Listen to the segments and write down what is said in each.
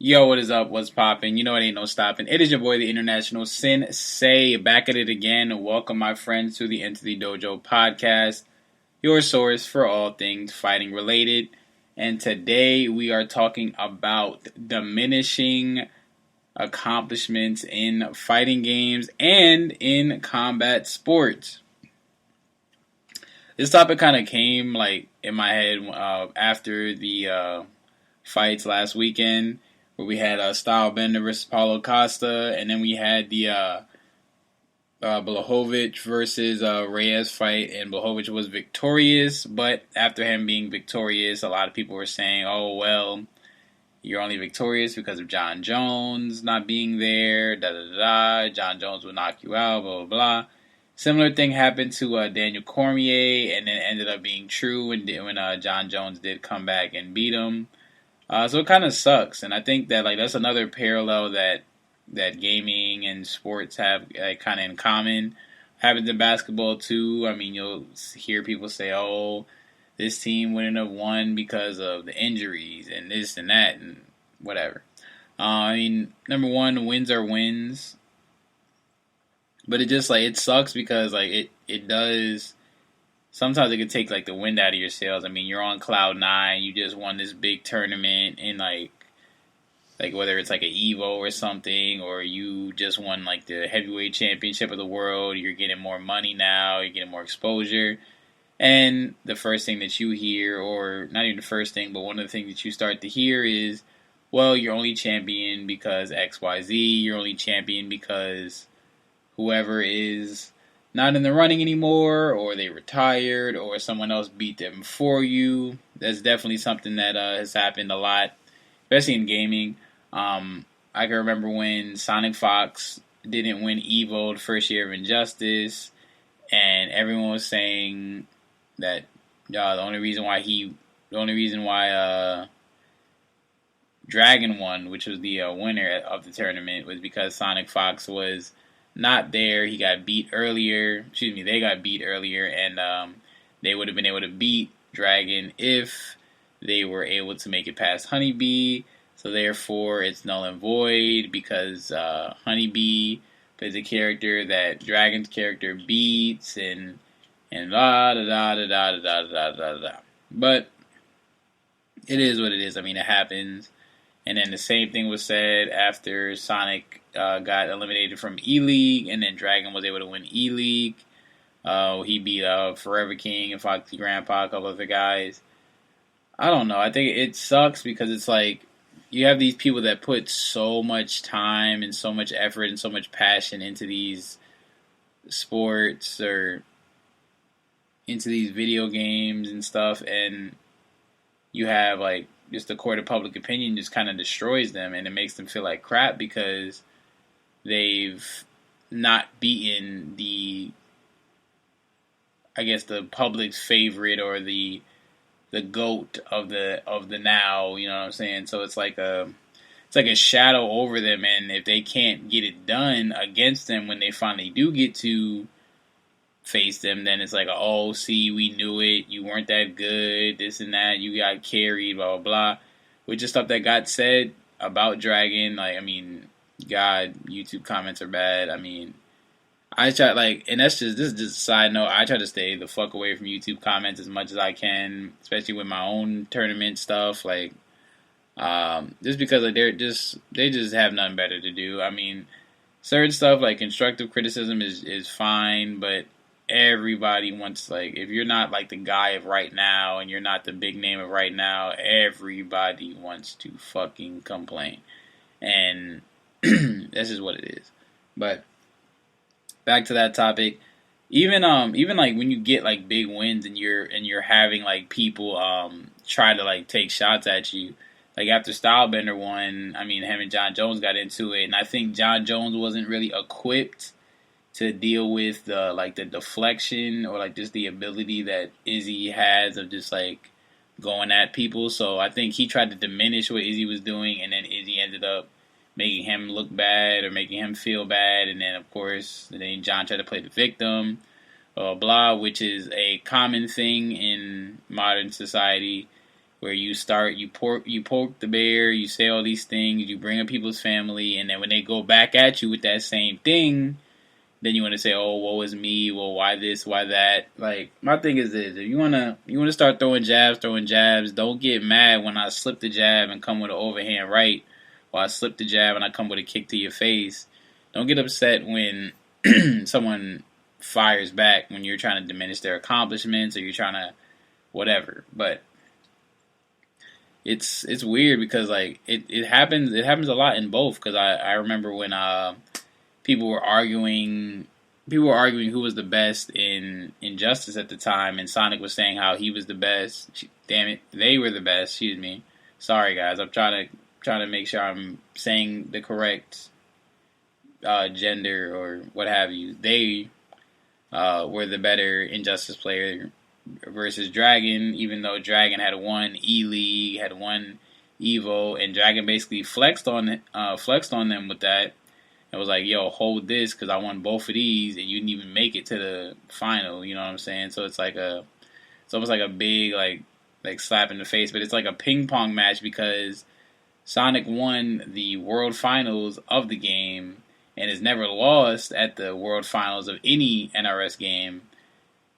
Yo, what is up? What's poppin'? You know it ain't no stopping. It is your boy, the International Sensei, back at it again. Welcome, my friends, to the Into the Dojo podcast, your source for all things fighting related. And today we are talking about diminishing accomplishments in fighting games and in combat sports. This topic kind of came in my head after the fights last weekend, where we had Stylebender versus Paulo Costa, and then we had the Blachowicz versus Reyes fight, and Blachowicz was victorious. But after him being victorious, a lot of people were saying, "Oh well, you're only victorious because of John Jones not being there. Da da da. John Jones will knock you out. Blah blah blah." Similar thing happened to Daniel Cormier, and then ended up being true when John Jones did come back and beat him. So it kind of sucks, and I think that that's another parallel that gaming and sports have kind of in common. Happens in basketball too. I mean, you'll hear people say, "Oh, this team wouldn't have won because of the injuries and this and that and whatever." I mean, number one, wins are wins, but it just it sucks because it does. Sometimes it could take the wind out of your sails. I mean, you're on cloud nine. You just won this big tournament, and whether it's an Evo or something, or you just won the heavyweight championship of the world. You're getting more money now. You're getting more exposure, and the first thing that you hear, or not even the first thing, but one of the things that you start to hear is, well, you're only champion because X, Y, Z. You're only champion because whoever is not in the running anymore, or they retired, or someone else beat them for you. That's definitely something that has happened a lot, especially in gaming. I can remember when Sonic Fox didn't win Evo the first year of Injustice, and everyone was saying that the only reason why Dragon won, which was the winner of the tournament, was because Sonic Fox was not there. He got beat earlier. Excuse me, they got beat earlier, and they would have been able to beat Dragon if they were able to make it past Honeybee. So therefore, it's null and void because Honeybee is a character that Dragon's character beats, and da da da da da da da da da. But it is what it is. I mean, it happens. And then the same thing was said after Sonic got eliminated from E-League, and then Dragon was able to win E-League. He beat Forever King and Foxy Grandpa, a couple other guys. I don't know. I think it sucks because it's you have these people that put so much time and so much effort and so much passion into these sports or into these video games and stuff, and you have just the court of public opinion just kind of destroys them, and it makes them feel like crap because they've not beaten the public's favorite, or the GOAT of the now, you know what I'm saying? So it's like a shadow over them, and if they can't get it done against them when they finally do get to face them, then it's oh, see, we knew it, you weren't that good, this and that, you got carried, blah blah blah, which is stuff that got said about Dragon. I mean, God, YouTube comments are bad. I mean, I try and this is just a side note, I try to stay the fuck away from YouTube comments as much as I can, especially with my own tournament stuff, just because they just have nothing better to do. I mean, certain stuff constructive criticism is fine, but everybody wants, if you're not the guy of right now, and you're not the big name of right now, everybody wants to fucking complain, and this is what it is. But back to that topic, even when you get big wins, and you're having people try to take shots at you, after Stylebender won, I mean, him and John Jones got into it, and I think John Jones wasn't really equipped to deal with the deflection, or just the ability that Izzy has of just going at people. So I think he tried to diminish what Izzy was doing, and then Izzy ended up making him look bad or making him feel bad, and then of course then John tried to play the victim, blah, which is a common thing in modern society. where you poke the bear, you say all these things, you bring up people's family, and then when they go back at you with that same thing, then you want to say, "Oh, woe is me. Well, why this? Why that?" Like, my thing is this: if you wanna start throwing jabs. Don't get mad when I slip the jab and come with an overhand right, or I slip the jab and I come with a kick to your face. Don't get upset when someone fires back when you're trying to diminish their accomplishments or you're trying to whatever. But it's weird because like it happens a lot in both. Because I remember when people were arguing who was the best in Injustice at the time, and Sonic was saying how he was the best. Damn it, they were the best. Excuse me. Sorry guys, I'm trying to make sure I'm saying the correct gender or what have you. They were the better Injustice player versus Dragon, even though Dragon had won E-League, had won Evo, and Dragon basically flexed on them with that. It was like, yo, hold this because I won both of these, and you didn't even make it to the final. You know what I'm saying? So it's almost like a big like slap in the face, but it's like a ping pong match because Sonic won the World Finals of the game and has never lost at the World Finals of any NRS game.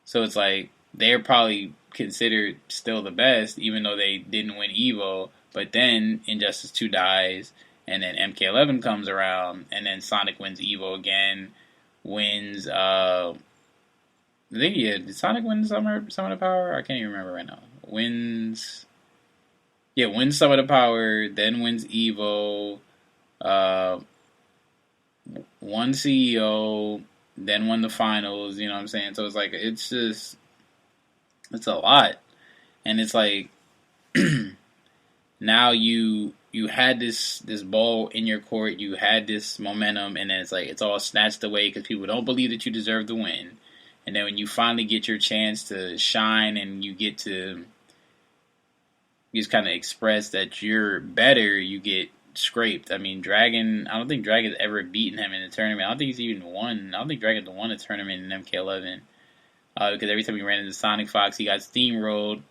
So it's like they're probably considered still the best, even though they didn't win Evo. But then Injustice 2 dies, and then MK11 comes around, and then Sonic wins Evo again, wins, did Sonic win Some of the Power? I can't even remember right now. Wins Some of the Power, then wins Evo, won CEO, then won the finals, you know what I'm saying? So it's like, it's a lot. And it's like, now you had this ball in your court, you had this momentum, and then it's like it's all snatched away because people don't believe that you deserve to win. And then when you finally get your chance to shine and you get to just kind of express that you're better, you get scraped. I mean, Dragon, I don't think Dragon's ever beaten him in a tournament. I don't think he's even won. I don't think Dragon's won a tournament in MK11 because every time he ran into Sonic Fox, he got steamrolled.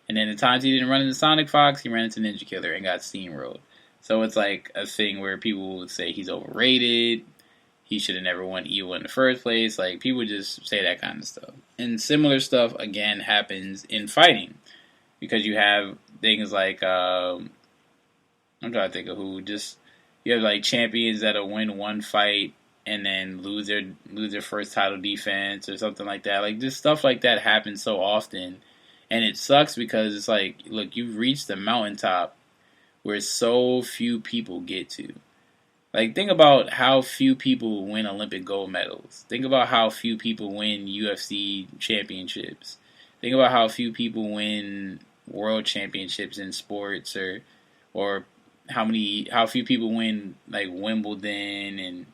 And then the times he didn't run into Sonic Fox, he ran into Ninja Killer and got steamrolled. So it's like a thing where people would say he's overrated. He should have never won Evo in the first place. Like, people just say that kind of stuff. And similar stuff, again, happens in fighting. Because you have things like, I'm trying to think of who. Just, you have like champions that'll win one fight and then lose their first title defense or something like that. Like, just stuff like that happens so often. And it sucks because it's like, look, you've reached the mountaintop where so few people get to. Like, think about how few people win Olympic gold medals. Think about how few people win UFC championships. Think about how few people win world championships in sports, or how few people win like Wimbledon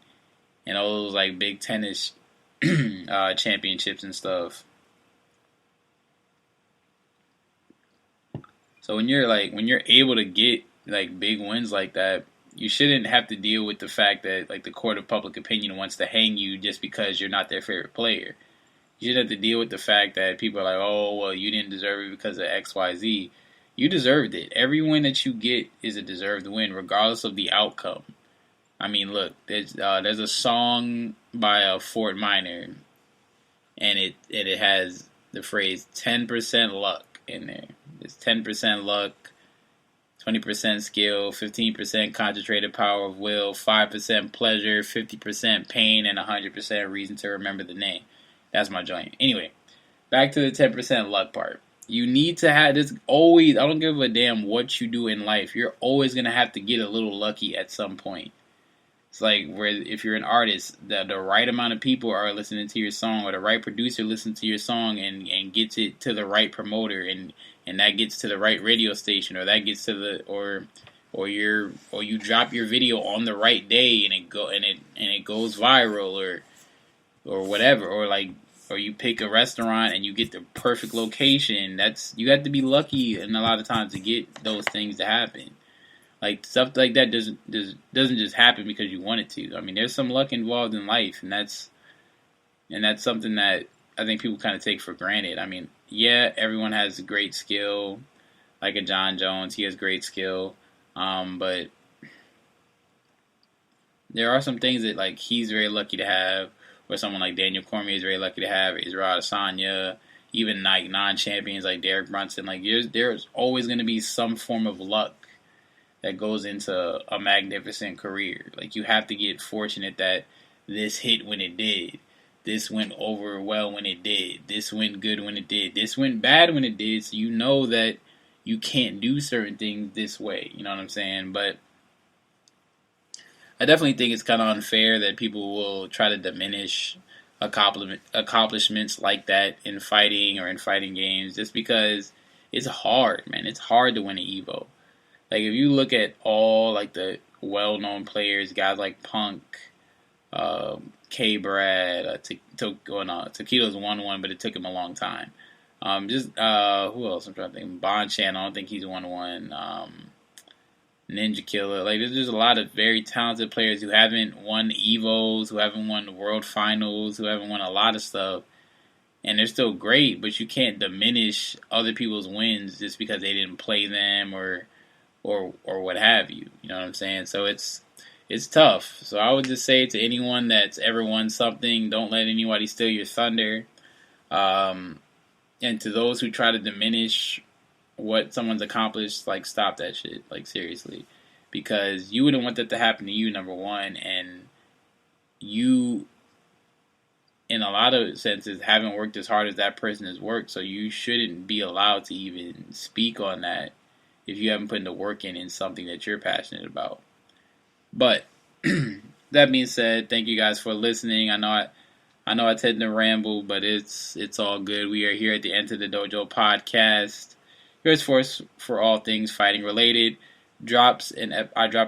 and all those like big tennis championships and stuff. So when you're able to get like big wins like that, you shouldn't have to deal with the fact that like the court of public opinion wants to hang you just because you're not their favorite player. You shouldn't have to deal with the fact that people are like, oh, well, you didn't deserve it because of X, Y, Z. You deserved it. Every win that you get is a deserved win, regardless of the outcome. I mean, look, there's a song by Fort Minor, and it has the phrase 10% luck in there. It's 10% luck, 20% skill, 15% concentrated power of will, 5% pleasure, 50% pain, and 100% reason to remember the name. That's my joint. Anyway, back to the 10% luck part. You need to have this always. I don't give a damn what you do in life. You're always going to have to get a little lucky at some point. It's like where if you're an artist, the right amount of people are listening to your song, or the right producer listens to your song and gets it to the right promoter, and that gets to the right radio station, or that gets to the or you drop your video on the right day and it goes viral, or whatever, or you pick a restaurant and you get the perfect location. You have to be lucky and a lot of times to get those things to happen. Like, stuff like that doesn't just happen because you want it to. I mean, there's some luck involved in life, and that's something that I think people kind of take for granted. I mean, yeah, everyone has great skill. like a John Jones. He has great skill, but there are some things that like he's very lucky to have, or someone like Daniel Cormier is very lucky to have. Israel Adesanya, even like non-champions like Derek Brunson. Like there's always going to be some form of luck that goes into a magnificent career. Like you have to get fortunate that this hit when it did. This went over well when it did. This went good when it did. This went bad when it did. So you know that you can't do certain things this way. You know what I'm saying? But I definitely think it's kind of unfair that people will try to diminish accomplishments like that in fighting or in fighting games just because it's hard, man. It's hard to win an Evo. Like if you look at all like the well-known players, guys like Punk, K. Brad, Taquitos won one, but it took him a long time. Who else? I'm trying to think. Bonchan, I don't think he's won one. Ninja Killer. Like there's just a lot of very talented players who haven't won Evos, who haven't won World Finals, who haven't won a lot of stuff, and they're still great. But you can't diminish other people's wins just because they didn't play them or what have you. You know what I'm saying? So it's tough. So I would just say to anyone that's ever won something, don't let anybody steal your thunder. And to those who try to diminish what someone's accomplished, like stop that shit. Like seriously. Because you wouldn't want that to happen to you, number one, and you in a lot of senses haven't worked as hard as that person has worked, so you shouldn't be allowed to even speak on that if you haven't put the work in something that you're passionate about. But that being said, thank you guys for listening. I know I tend to ramble, but it's all good. We are here at the Enter the Dojo podcast. Here's for all things fighting related. I drop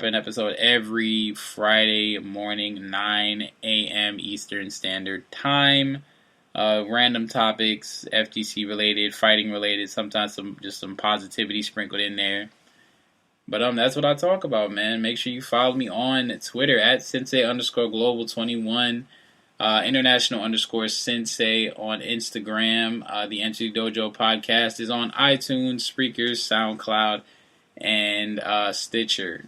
an episode every Friday morning, 9 a.m. Eastern Standard Time. Random topics, FGC related, fighting related, sometimes some positivity sprinkled in there. But that's what I talk about, man. Make sure you follow me on Twitter at Sensei_Global21, International_Sensei on Instagram. The Enter the Dojo podcast is on iTunes, Spreaker, SoundCloud, and Stitcher.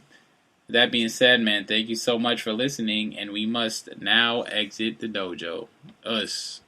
That being said, man, thank you so much for listening, and we must now exit the dojo. Us.